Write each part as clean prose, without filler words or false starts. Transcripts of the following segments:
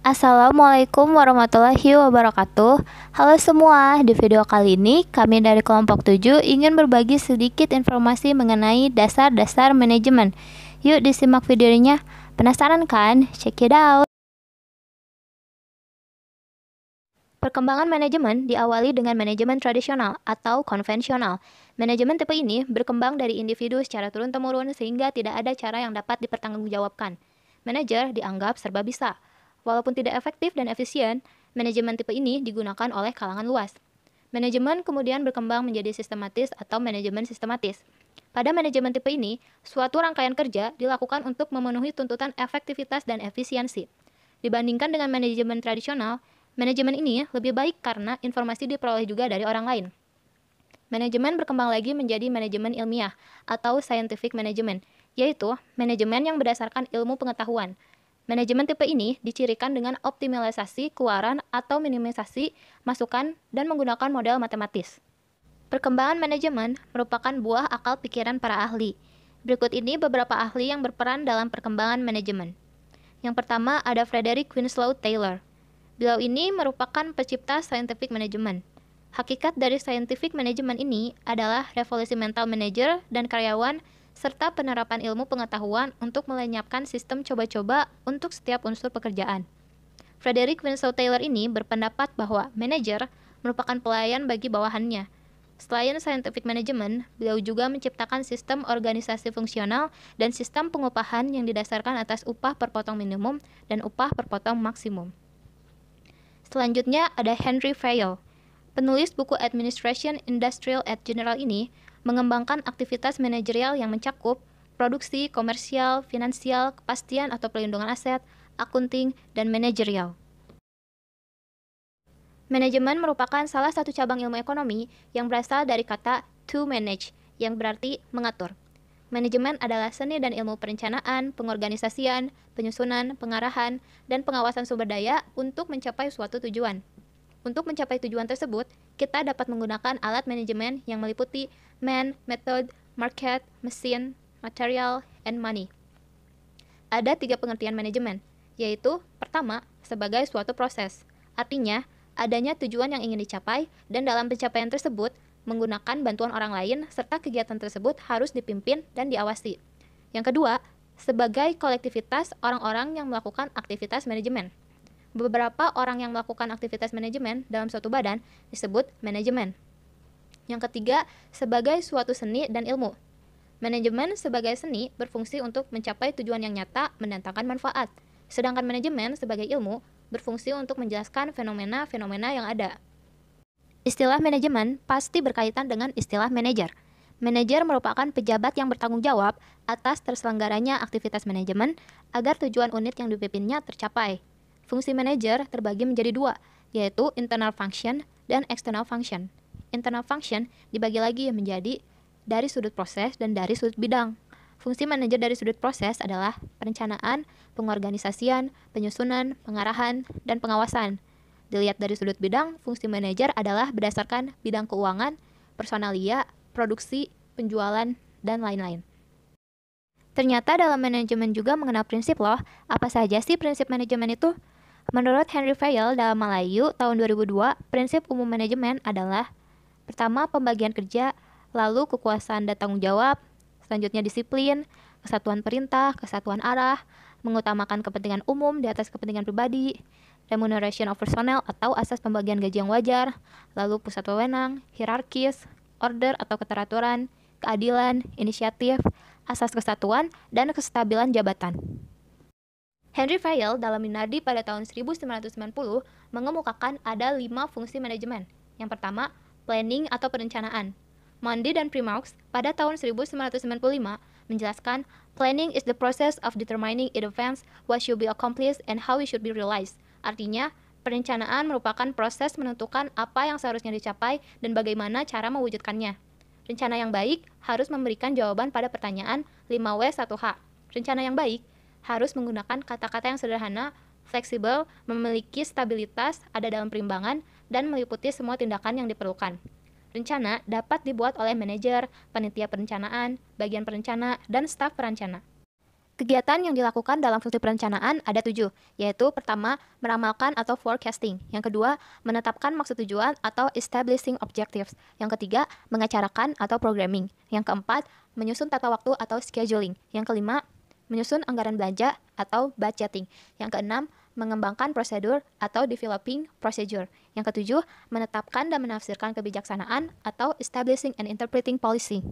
Assalamualaikum warahmatullahi wabarakatuh. Halo semua, di video kali ini kami dari kelompok 7 ingin berbagi sedikit informasi mengenai dasar-dasar manajemen. Yuk disimak videonya. Penasaran kan? Check it out. Perkembangan manajemen diawali dengan manajemen tradisional atau konvensional. Manajemen tipe ini berkembang dari individu secara turun-temurun sehingga tidak ada cara yang dapat dipertanggungjawabkan. Manajer dianggap serba bisa. Walaupun tidak efektif dan efisien, manajemen tipe ini digunakan oleh kalangan luas. Manajemen kemudian berkembang menjadi sistematis atau manajemen sistematis. Pada manajemen tipe ini, suatu rangkaian kerja dilakukan untuk memenuhi tuntutan efektivitas dan efisiensi. Dibandingkan dengan manajemen tradisional, manajemen ini lebih baik karena informasi diperoleh juga dari orang lain. Manajemen berkembang lagi menjadi manajemen ilmiah atau scientific management, yaitu manajemen yang berdasarkan ilmu pengetahuan. Manajemen tipe ini dicirikan dengan optimalisasi keluaran atau minimisasi masukan dan menggunakan model matematis. Perkembangan manajemen merupakan buah akal pikiran para ahli. Berikut ini beberapa ahli yang berperan dalam perkembangan manajemen. Yang pertama ada Frederick Winslow Taylor. Beliau ini merupakan pencipta scientific management. Hakikat dari scientific management ini adalah revolusi mental manajer dan karyawan serta penerapan ilmu pengetahuan untuk melenyapkan sistem coba-coba untuk setiap unsur pekerjaan. Frederick Winslow Taylor ini berpendapat bahwa manajer merupakan pelayan bagi bawahannya. Selain scientific management, beliau juga menciptakan sistem organisasi fungsional dan sistem pengupahan yang didasarkan atas upah per potong minimum dan upah per potong maksimum. Selanjutnya ada Henry Fayol. Penulis buku Administration Industrial et General ini mengembangkan aktivitas manajerial yang mencakup produksi, komersial, finansial, kepastian atau perlindungan aset, akunting, dan manajerial. Manajemen merupakan salah satu cabang ilmu ekonomi yang berasal dari kata to manage, yang berarti mengatur. Manajemen adalah seni dan ilmu perencanaan, pengorganisasian, penyusunan, pengarahan, dan pengawasan sumber daya untuk mencapai suatu tujuan. Untuk mencapai tujuan tersebut, kita dapat menggunakan alat manajemen yang meliputi man, method, market, mesin, material, and money. Ada 3 pengertian manajemen, yaitu pertama, sebagai suatu proses. Artinya, adanya tujuan yang ingin dicapai dan dalam pencapaian tersebut, menggunakan bantuan orang lain serta kegiatan tersebut harus dipimpin dan diawasi. Yang kedua, sebagai kolektivitas orang-orang yang melakukan aktivitas manajemen. Beberapa orang yang melakukan aktivitas manajemen dalam suatu badan disebut manajemen. Yang ketiga, sebagai suatu seni dan ilmu. Manajemen sebagai seni berfungsi untuk mencapai tujuan yang nyata mendatangkan manfaat, sedangkan manajemen sebagai ilmu berfungsi untuk menjelaskan fenomena-fenomena yang ada. Istilah manajemen pasti berkaitan dengan istilah manajer. Manajer merupakan pejabat yang bertanggung jawab atas terselenggaranya aktivitas manajemen agar tujuan unit yang dipimpinnya tercapai. Fungsi manajer terbagi menjadi 2, yaitu internal function dan external function. Internal function dibagi lagi menjadi dari sudut proses dan dari sudut bidang. Fungsi manajer dari sudut proses adalah perencanaan, pengorganisasian, penyusunan, pengarahan, dan pengawasan. Dilihat dari sudut bidang, fungsi manajer adalah berdasarkan bidang keuangan, personalia, produksi, penjualan, dan lain-lain. Ternyata dalam manajemen juga mengenal prinsip loh. Apa saja sih prinsip manajemen itu? Menurut Henry Fayol dalam Malayu tahun 2002, prinsip umum manajemen adalah pertama, pembagian kerja, lalu kekuasaan dan tanggung jawab, selanjutnya disiplin, kesatuan perintah, kesatuan arah, mengutamakan kepentingan umum di atas kepentingan pribadi, remuneration of personnel atau asas pembagian gaji yang wajar, lalu pusat wewenang, hierarkis, order atau keteraturan, keadilan, inisiatif, asas kesatuan, dan kestabilan jabatan. Henry Fayol dalam Minardi pada tahun 1990 mengemukakan ada 5 fungsi manajemen. Yang pertama, planning atau perencanaan. Mundy dan Primarks pada tahun 1995 menjelaskan planning is the process of determining in advance what should be accomplished and how it should be realized. Artinya, perencanaan merupakan proses menentukan apa yang seharusnya dicapai dan bagaimana cara mewujudkannya. Rencana yang baik harus memberikan jawaban pada pertanyaan 5W1H. Rencana yang baik harus menggunakan kata-kata yang sederhana, fleksibel, memiliki stabilitas, ada dalam perimbangan, dan meliputi semua tindakan yang diperlukan. Rencana dapat dibuat oleh manajer, panitia perencanaan, bagian perencana, dan staf perencana. Kegiatan yang dilakukan dalam fungsi perencanaan ada 7, yaitu pertama, meramalkan atau forecasting. Yang kedua, menetapkan maksud tujuan atau establishing objectives. Yang ketiga, mengacarakan atau programming. Yang keempat, menyusun tata waktu atau scheduling. Yang kelima, menyusun anggaran belanja atau budgeting. Yang keenam, mengembangkan prosedur atau developing procedure. Yang ketujuh, menetapkan dan menafsirkan kebijaksanaan atau establishing and interpreting policy.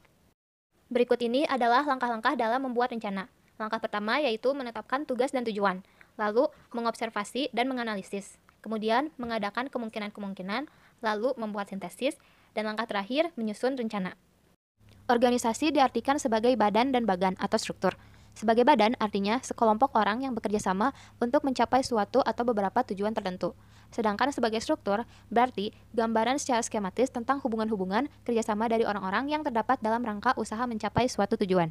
Berikut ini adalah langkah-langkah dalam membuat rencana. Langkah pertama yaitu menetapkan tugas dan tujuan, lalu mengobservasi dan menganalisis, kemudian mengadakan kemungkinan-kemungkinan, lalu membuat sintesis, dan langkah terakhir menyusun rencana. Organisasi diartikan sebagai badan dan bagan atau struktur. Sebagai badan artinya sekelompok orang yang bekerja sama untuk mencapai suatu atau beberapa tujuan tertentu. Sedangkan sebagai struktur berarti gambaran secara skematis tentang hubungan-hubungan kerjasama dari orang-orang yang terdapat dalam rangka usaha mencapai suatu tujuan.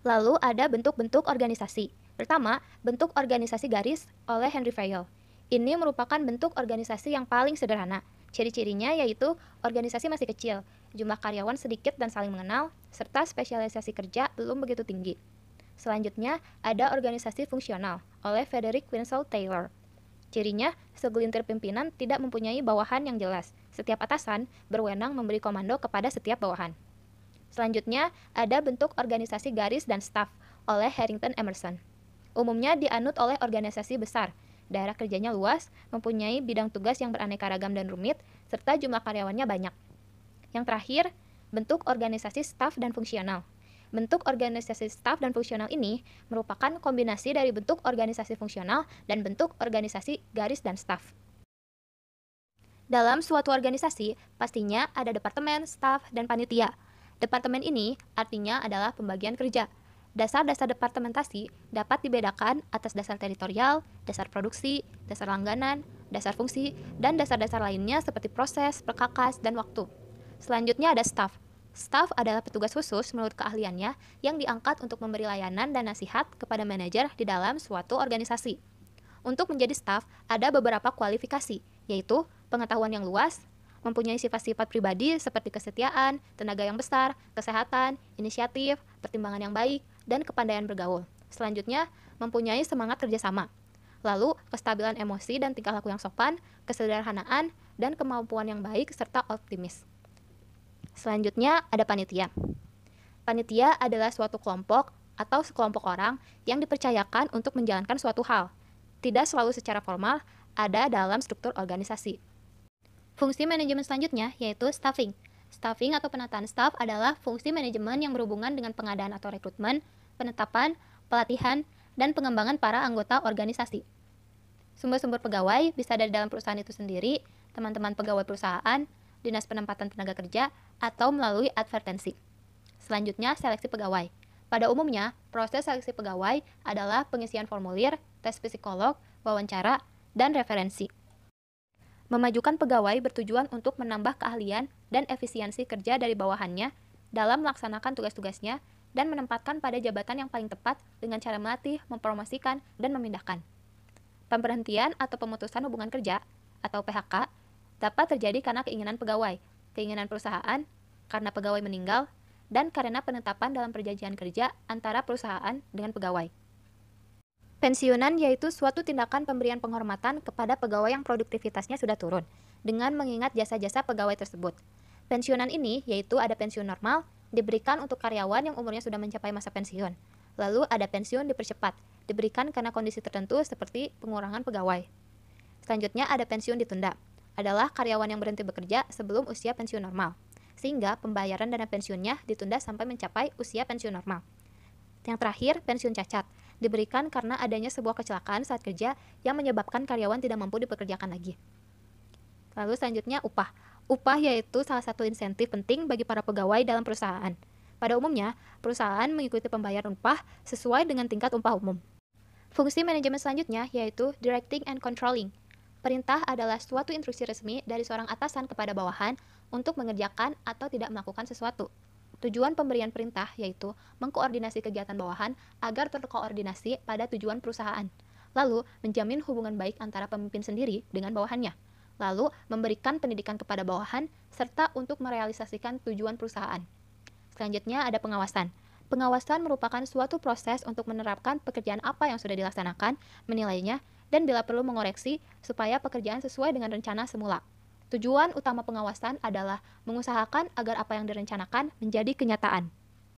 Lalu ada bentuk-bentuk organisasi. Pertama, bentuk organisasi garis oleh Henry Fayol. Ini merupakan bentuk organisasi yang paling sederhana. Ciri-cirinya yaitu organisasi masih kecil, jumlah karyawan sedikit dan saling mengenal, serta spesialisasi kerja belum begitu tinggi. Selanjutnya, ada organisasi fungsional oleh Frederick Winslow Taylor. Cirinya, segelintir pimpinan tidak mempunyai bawahan yang jelas. Setiap atasan berwenang memberi komando kepada setiap bawahan. Selanjutnya, ada bentuk organisasi garis dan staf oleh Harrington Emerson. Umumnya dianut oleh organisasi besar, daerah kerjanya luas, mempunyai bidang tugas yang beraneka ragam dan rumit, serta jumlah karyawannya banyak. Yang terakhir, bentuk organisasi staf dan fungsional. Bentuk organisasi staf dan fungsional ini merupakan kombinasi dari bentuk organisasi fungsional dan bentuk organisasi garis dan staf. Dalam suatu organisasi, pastinya ada departemen, staf, dan panitia. Departemen ini artinya adalah pembagian kerja. Dasar-dasar departementasi dapat dibedakan atas dasar teritorial, dasar produksi, dasar langganan, dasar fungsi, dan dasar-dasar lainnya seperti proses, perkakas, dan waktu. Selanjutnya ada staf. Staf adalah petugas khusus menurut keahliannya yang diangkat untuk memberi layanan dan nasihat kepada manajer di dalam suatu organisasi. Untuk menjadi staf, ada beberapa kualifikasi, yaitu pengetahuan yang luas, mempunyai sifat-sifat pribadi seperti kesetiaan, tenaga yang besar, kesehatan, inisiatif, pertimbangan yang baik, dan kepandaian bergaul. Selanjutnya, mempunyai semangat kerjasama. Lalu, kestabilan emosi dan tingkah laku yang sopan, kesederhanaan, dan kemampuan yang baik serta optimis. Selanjutnya, ada panitia. Panitia adalah suatu kelompok atau sekelompok orang yang dipercayakan untuk menjalankan suatu hal. Tidak selalu secara formal, ada dalam struktur organisasi. Fungsi manajemen selanjutnya yaitu staffing. Staffing atau penataan staf adalah fungsi manajemen yang berhubungan dengan pengadaan atau rekrutmen, penetapan, pelatihan, dan pengembangan para anggota organisasi. Sumber-sumber pegawai bisa dari dalam perusahaan itu sendiri, teman-teman pegawai perusahaan, dinas penempatan tenaga kerja, atau melalui advertensi. Selanjutnya, seleksi pegawai. Pada umumnya, proses seleksi pegawai adalah pengisian formulir, tes psikolog, wawancara, dan referensi. Memajukan pegawai bertujuan untuk menambah keahlian dan efisiensi kerja dari bawahannya dalam melaksanakan tugas-tugasnya dan menempatkan pada jabatan yang paling tepat dengan cara melatih, mempromosikan, dan memindahkan. Pemberhentian atau pemutusan hubungan kerja atau PHK dapat terjadi karena keinginan pegawai, keinginan perusahaan, karena pegawai meninggal, dan karena penetapan dalam perjanjian kerja antara perusahaan dengan pegawai. Pensiunan yaitu suatu tindakan pemberian penghormatan kepada pegawai yang produktivitasnya sudah turun, dengan mengingat jasa-jasa pegawai tersebut. Pensiunan ini yaitu ada pensiun normal, diberikan untuk karyawan yang umurnya sudah mencapai masa pensiun. Lalu ada pensiun dipercepat, diberikan karena kondisi tertentu seperti pengurangan pegawai. Selanjutnya ada pensiun ditunda, adalah karyawan yang berhenti bekerja sebelum usia pensiun normal, sehingga pembayaran dana pensiunnya ditunda sampai mencapai usia pensiun normal. Yang terakhir, pensiun cacat, diberikan karena adanya sebuah kecelakaan saat kerja yang menyebabkan karyawan tidak mampu dipekerjakan lagi. Lalu selanjutnya upah. Upah yaitu salah satu insentif penting bagi para pegawai dalam perusahaan. Pada umumnya, perusahaan mengikuti pembayaran upah sesuai dengan tingkat upah umum. Fungsi manajemen selanjutnya yaitu directing and controlling. Perintah adalah suatu instruksi resmi dari seorang atasan kepada bawahan untuk mengerjakan atau tidak melakukan sesuatu. Tujuan pemberian perintah yaitu mengkoordinasi kegiatan bawahan agar terkoordinasi pada tujuan perusahaan. Lalu, menjamin hubungan baik antara pemimpin sendiri dengan bawahannya. Lalu, memberikan pendidikan kepada bawahan serta untuk merealisasikan tujuan perusahaan. Selanjutnya ada pengawasan. Pengawasan merupakan suatu proses untuk menerapkan pekerjaan apa yang sudah dilaksanakan, menilainya, dan bila perlu mengoreksi supaya pekerjaan sesuai dengan rencana semula. Tujuan utama pengawasan adalah mengusahakan agar apa yang direncanakan menjadi kenyataan.